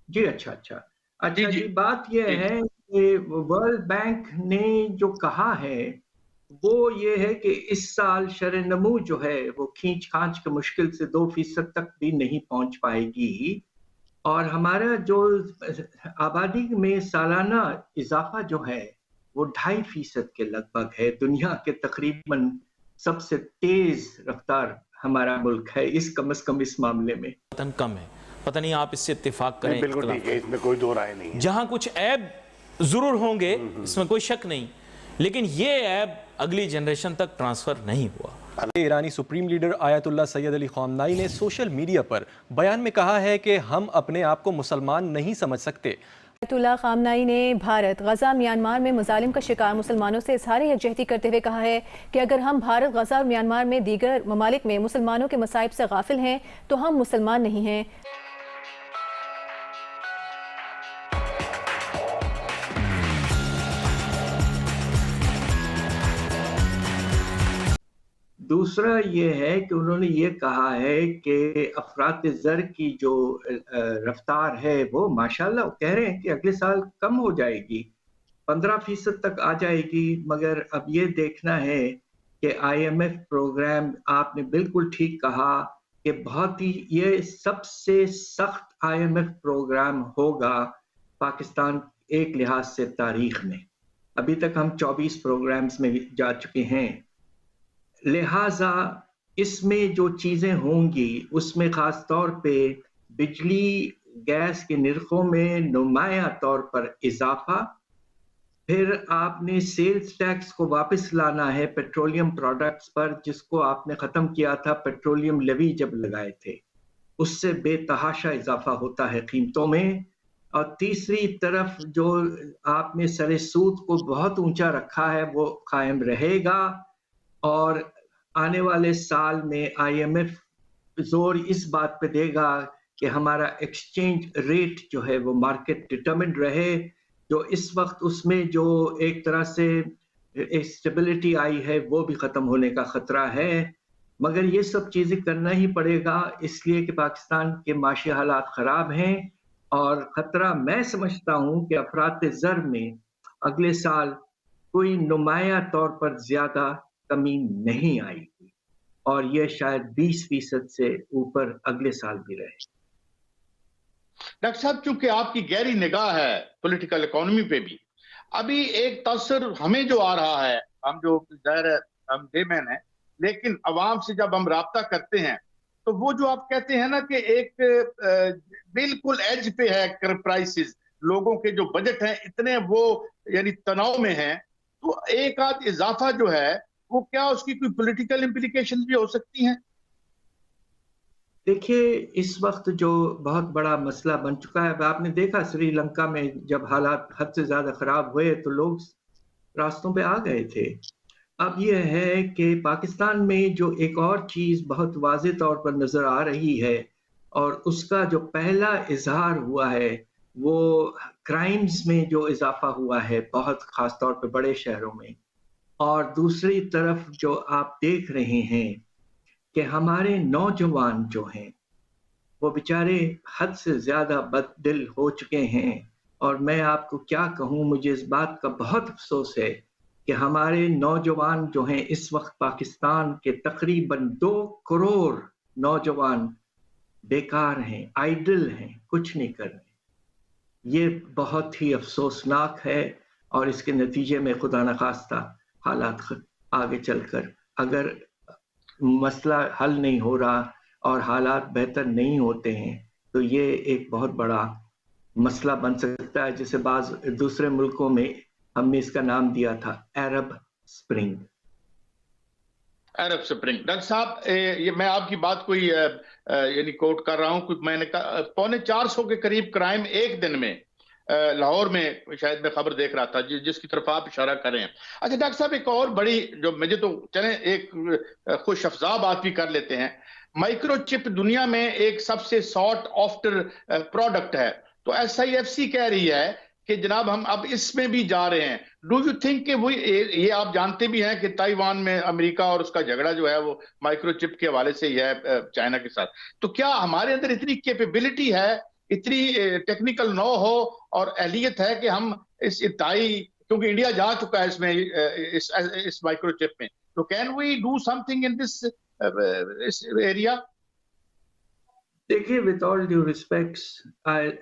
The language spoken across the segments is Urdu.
جی اچھا اچھا جی اچھا جی جی، بات یہ جی ہے کہ ورلڈ بینک نے جو کہا ہے وہ یہ ہے کہ اس سال شرح نمو جو ہے وہ کھینچ کھانچ کے مشکل سے 2% تک بھی نہیں پہنچ پائے گی، اور ہمارا جو آبادی میں سالانہ اضافہ جو ہے وہ 2.5% کے لگ بھگ ہے۔ دنیا کے تقریباً سب سے تیز رفتار ہمارا ملک ہے، کم از کم اس معاملے میں وطن کم ہے۔ پتہ نہیں آپ اس سے اتفاق کریں، نہیں بالکل اختلاف ٹھیک ہے، کریں، اس میں کوئی دو رائے نہیں ہے۔ جہاں کچھ عیب ضرور ہوں گے اس میں کوئی شک نہیں، لیکن یہ عیب اگلی جنریشن تک ٹرانسفر نہیں ہوا۔ ایرانی سپریم لیڈر آیت اللہ سید علی خامنائی نے سوشل میڈیا پر بیان میں کہا ہے کہ ہم اپنے آپ کو مسلمان نہیں سمجھ سکتے۔ آیت اللہ خامنائی نے بھارت، غزہ، میانمار میں مظالم کا شکار مسلمانوں سے اظہار یکجہتی کرتے ہوئے کہا ہے کہ اگر ہم بھارت، غزہ اور میانمار میں دیگر ممالک میں مسلمانوں کے مصائب سے غافل ہیں تو ہم مسلمان نہیں ہیں۔ دوسرا یہ ہے کہ انہوں نے یہ کہا ہے کہ افراط زر کی جو رفتار ہے وہ ماشاءاللہ کہہ رہے ہیں کہ اگلے سال کم ہو جائے گی، 15% تک آ جائے گی، مگر اب یہ دیکھنا ہے کہ IMF پروگرام، آپ نے بالکل ٹھیک کہا کہ بہت ہی یہ سب سے سخت IMF پروگرام ہوگا پاکستان ایک لحاظ سے تاریخ میں۔ ابھی تک ہم 24 پروگرامز میں جا چکے ہیں، لہٰذا اس میں جو چیزیں ہوں گی اس میں خاص طور پہ بجلی گیس کے نرخوں میں نمایاں طور پر اضافہ، پھر آپ نے سیلز ٹیکس کو واپس لانا ہے پیٹرولیم پروڈکٹس پر، جس کو آپ نے ختم کیا تھا پیٹرولیم لیوی جب لگائے تھے، اس سے بے تحاشا اضافہ ہوتا ہے قیمتوں میں۔ اور تیسری طرف جو آپ نے سر سود کو بہت اونچا رکھا ہے وہ قائم رہے گا، اور آنے والے سال میں IMF زور اس بات پہ دے گا کہ ہمارا ایکسچینج ریٹ جو ہے وہ مارکیٹ ڈٹرمنڈ رہے، جو اس وقت اس میں جو ایک طرح سے اسٹیبلٹی آئی ہے وہ بھی ختم ہونے کا خطرہ ہے۔ مگر یہ سب چیزیں کرنا ہی پڑے گا، اس لیے کہ پاکستان کے معاشی حالات خراب ہیں، اور خطرہ میں سمجھتا ہوں کہ افراط زر میں اگلے سال کوئی نمایاں طور پر زیادہ کمی نہیں آئے گی، اور یہ شاید 20% سے اوپر اگلے سال بھی رہے۔ ڈاکٹر صاحب، چونکہ آپ کی گہری نگاہ ہے پولیٹیکل اکانومی پہ بھی، ابھی ایک تاثر ہمیں جو آ رہا ہے، ہم جو ظاہر ہے ہم ڈے مین ہیں، لیکن عوام سے جب ہم رابطہ کرتے ہیں تو وہ جو آپ کہتے ہیں نا کہ ایک بالکل ایج پہ ہے پرائسز، لوگوں کے جو بجٹ ہیں اتنے وہ یعنی تناؤ میں ہیں، تو ایک آدھ اضافہ جو ہے وہ کیا اس کی کوئی پولیٹیکل امپلیکیشن بھی ہو سکتی ہیں؟ دیکھیے اس وقت جو بہت بڑا مسئلہ بن چکا ہے، آپ نے دیکھا سری لنکا میں جب حالات حد سے زیادہ خراب ہوئے تو لوگ راستوں پہ آ گئے تھے۔ اب یہ ہے کہ پاکستان میں جو ایک اور چیز بہت واضح طور پر نظر آ رہی ہے، اور اس کا جو پہلا اظہار ہوا ہے وہ کرائمز میں جو اضافہ ہوا ہے بہت خاص طور پہ بڑے شہروں میں، اور دوسری طرف جو آپ دیکھ رہے ہیں کہ ہمارے نوجوان جو ہیں وہ بیچارے حد سے زیادہ بد دل ہو چکے ہیں، اور میں آپ کو کیا کہوں، مجھے اس بات کا بہت افسوس ہے کہ ہمارے نوجوان جو ہیں اس وقت پاکستان کے تقریباً 2 کروڑ نوجوان بیکار ہیں، آئیڈل ہیں، کچھ نہیں کر رہے۔ یہ بہت ہی افسوسناک ہے، اور اس کے نتیجے میں خدا نخواستہ حالات آگے چل کر اگر مسئلہ حل نہیں ہو رہا اور حالات بہتر نہیں ہوتے ہیں تو یہ ایک بہت بڑا مسئلہ بن سکتا ہے، جسے بعض دوسرے ملکوں میں ہم نے اس کا نام دیا تھا عرب سپرنگ۔ عرب سپرنگ۔ ڈاکٹر صاحب، یہ میں آپ کی بات کوئی یعنی کوٹ کر رہا ہوں، کچھ میں نے کہا 450 کے قریب کرائم ایک دن میں لاہور میں، شاید میں خبر دیکھ رہا تھا جس کی طرف آپ اشارہ کر رہے ہیں۔ اچھا ڈاکٹر صاحب، ایک اور بڑی جو مجھے تو چلیں ایک خوش افزا بات بھی کر لیتے ہیں، مائکرو چپ دنیا میں ایک سب سے ساٹ آفٹر پروڈکٹ ہے، تو SIFC کہہ رہی ہے کہ جناب ہم اب اس میں بھی جا رہے ہیں۔ ڈو یو تھنک کہ وہ یہ آپ جانتے بھی ہیں کہ تائیوان میں امریکہ اور اس کا جھگڑا جو ہے وہ مائکرو چپ کے حوالے سے ہی ہے چائنا کے ساتھ، تو کیا ہمارے اندر اتنی کیپیبلٹی ہے اتنی ٹیکنیکل نو ہو اور اہلیت ہے کہ ہم اس ابتدائی، کیونکہ انڈیا جا چکا ہے اس میں اس مائکرو چپ میں، تو can we do something in this area? دیکھیے with all due respects,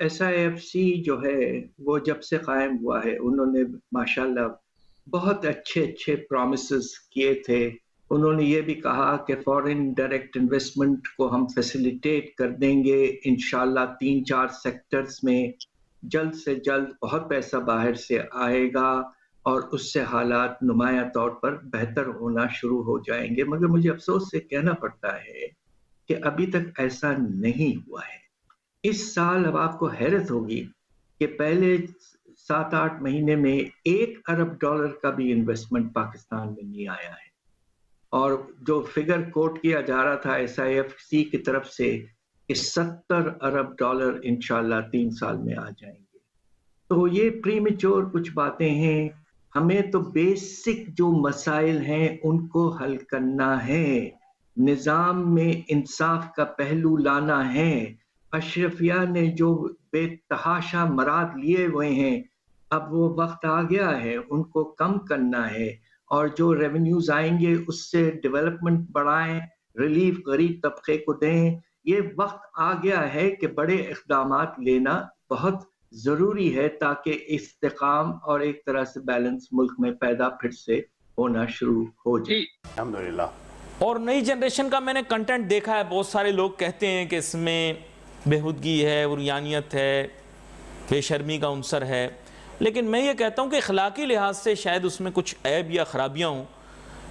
SIFC جو ہے وہ جب سے قائم ہوا ہے انہوں نے ماشاءاللہ بہت اچھے پرومسز کیے تھے. انہوں نے یہ بھی کہا کہ فورن ڈائریکٹ انویسٹمنٹ کو ہم فیسیلیٹیٹ کر دیں گے انشاءاللہ 3-4 سیکٹرز میں جلد سے جلد بہت پیسہ باہر سے آئے گا اور اس سے حالات نمایاں طور پر بہتر ہونا شروع ہو جائیں گے. مگر مجھے افسوس سے کہنا پڑتا ہے کہ ابھی تک ایسا نہیں ہوا ہے. اس سال اب آپ کو حیرت ہوگی کہ پہلے 7-8 مہینے میں $1 ارب کا بھی انویسٹمنٹ پاکستان میں نہیں آیا ہے، اور جو فگر کوٹ کیا جا رہا تھا SIFC کی طرف سے کہ $70 ارب انشاءاللہ 3 سال میں آ جائیں گے. تو یہ پری میچور کچھ باتیں ہیں. ہمیں تو بیسک جو مسائل ہیں ان کو حل کرنا ہے، نظام میں انصاف کا پہلو لانا ہے. اشرفیہ نے جو بے تحاشا مراد لیے ہوئے ہیں، اب وہ وقت آ گیا ہے ان کو کم کرنا ہے، اور جو ریونیوز آئیں گے اس سے ڈیولپمنٹ بڑھائیں، ریلیف غریب طبقے کو دیں. یہ وقت آ گیا ہے کہ بڑے اقدامات لینا بہت ضروری ہے تاکہ استحکام اور ایک طرح سے بیلنس ملک میں پیدا پھر سے ہونا شروع ہو جائے. الحمدللہ. اور نئی جنریشن کا میں نے کنٹینٹ دیکھا ہے، بہت سارے لوگ کہتے ہیں کہ اس میں بےہودگی ہے، عریانیت ہے، بے شرمی کا عنصر ہے، لیکن میں یہ کہتا ہوں کہ اخلاقی لحاظ سے شاید اس میں کچھ عیب یا خرابیاں ہوں،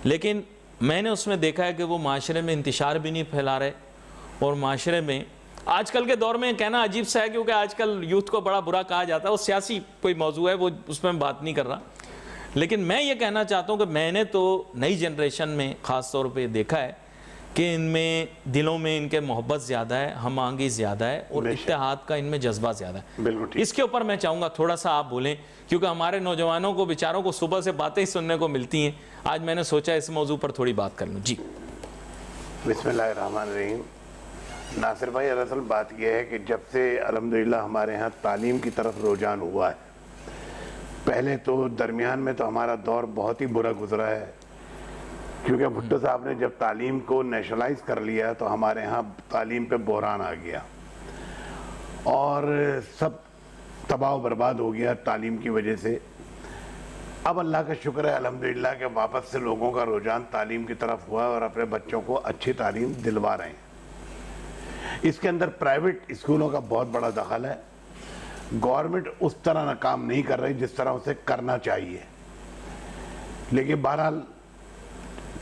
لیکن میں نے اس میں دیکھا ہے کہ وہ معاشرے میں انتشار بھی نہیں پھیلا رہے، اور معاشرے میں آج کل کے دور میں کہنا عجیب سا ہے کیونکہ آج کل یوتھ کو بڑا برا کہا جاتا ہے، وہ سیاسی کوئی موضوع ہے، وہ اس میں بات نہیں کر رہا. لیکن میں یہ کہنا چاہتا ہوں کہ میں نے تو نئی جنریشن میں خاص طور پہ دیکھا ہے کہ ان میں دلوں میں ان کے محبت زیادہ ہے، ہم آہنگی زیادہ ہے، اور اتحاد کا ان میں جذبہ زیادہ ہے. بالکل. اس کے اوپر میں چاہوں گا تھوڑا سا آپ بولیں، کیونکہ ہمارے نوجوانوں کو بیچاروں کو صبح سے باتیں ہی سننے کو ملتی ہیں. آج میں نے سوچا اس موضوع پر تھوڑی بات کر لوں. جی بسم اللہ الرحمن الرحیم. ناصر بھائی، دراصل بات یہ ہے کہ جب سے الحمدللہ ہمارے ہاں تعلیم کی طرف رجحان ہوا ہے، پہلے تو درمیان میں تو ہمارا دور بہت ہی برا گزرا ہے، کیونکہ بھٹو صاحب نے جب تعلیم کو نیشنلائز کر لیا تو ہمارے ہاں تعلیم پہ بحران آ گیا اور سب تباہ و برباد ہو گیا تعلیم کی وجہ سے. اب اللہ کا شکر ہے الحمدللہ کہ واپس سے لوگوں کا رجحان تعلیم کی طرف ہوا اور اپنے بچوں کو اچھی تعلیم دلوا رہے ہیں. اس کے اندر پرائیویٹ اسکولوں کا بہت بڑا دخل ہے. گورنمنٹ اس طرح کام نہیں کر رہی جس طرح اسے کرنا چاہیے، لیکن بہرحال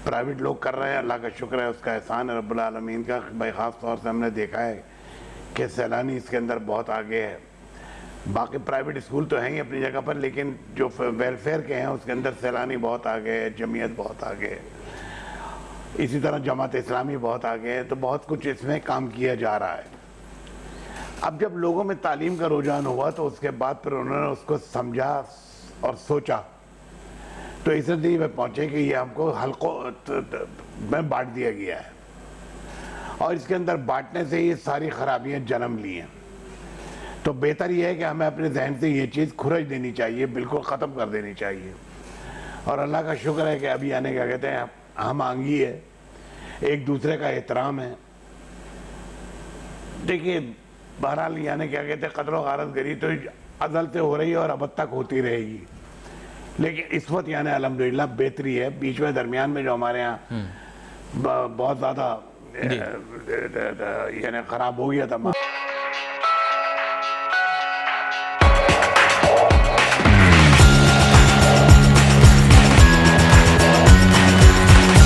پرائیویٹ لوگ کر رہے ہیں. اللہ کا شکر ہے، اس کا احسان ہے رب العالمین کا. بھائی خاص طور سے ہم نے دیکھا ہے کہ سیلانی اس کے اندر بہت آگے ہے. باقی پرائیویٹ اسکول تو ہیں ہی اپنی جگہ پر، لیکن جو ویلفیئر کے ہیں اس کے اندر سیلانی بہت آگے ہے، جمعیت بہت آگے ہے، اسی طرح جماعت اسلامی بہت آگے ہے. تو بہت کچھ اس میں کام کیا جا رہا ہے. اب جب لوگوں میں تعلیم کا رجحان ہوا تو اس کے بعد پھر انہوں نے اس کو سمجھا اور سوچا، تو اس نتیجے میں پہنچے کہ یہ ہم کو حلقوں میں بانٹ دیا گیا ہے، اور اس کے اندر بانٹنے سے یہ ساری خرابیاں جنم لی ہیں. تو بہتر یہ ہے کہ ہمیں اپنے ذہن سے یہ چیز کھرچ دینی چاہیے، بالکل ختم کر دینی چاہیے. اور اللہ کا شکر ہے کہ ابھی آنے کیا کہتے ہیں ہم آہنگی ہے، ایک دوسرے کا احترام ہے. دیکھیے بہرحال یعنی کیا کہتے ہیں قتل و غارت گری تو ازل سے ہو رہی ہے اور اب تک ہوتی رہے گی، لیکن اس وقت یعنی الحمدللہ بہتری ہے. بیچ میں درمیان میں جو ہمارے ہاں بہت زیادہ یعنی خراب ہو گیا تھا.